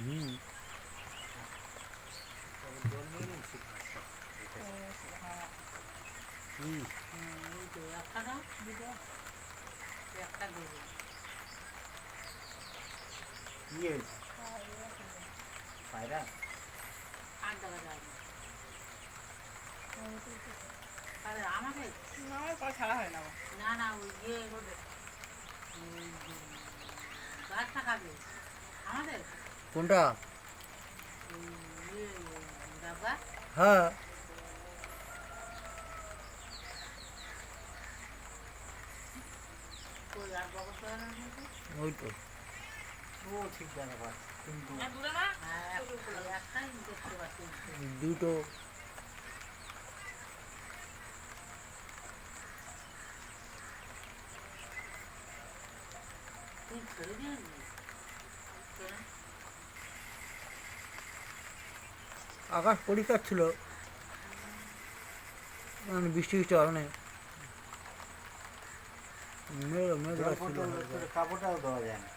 হুম জল নিয়ে নিন ঠিক আছে। হুম একটা দাও দুটো একটা দেবে কি হয়েছে পায়রা? আর দেওয়া যায় না তাহলে আমাদের না আমার পরে ছাড়া হয় না আমার। না না ওই ইয়ে গাছটা খাবে আমাদের কোনটা? ওই ইয়ে ডাব্বা হ্যাঁ ওই আর বগল করে না ওই তো ও ঠিক জানা পাচ্ছে কিন্তু না দূরে না হ্যাঁ একটাই দেখতে পাচ্ছি দুটো তুই ছেড়ে দিয়ে আকাশ পরিষ্কার ছিল, মানে বৃষ্টি বৃষ্টি হয় না, মেঘ মেঘ জল লাগছিল পড়তে হালকা। কাপড়টাও দেওয়া যায় না।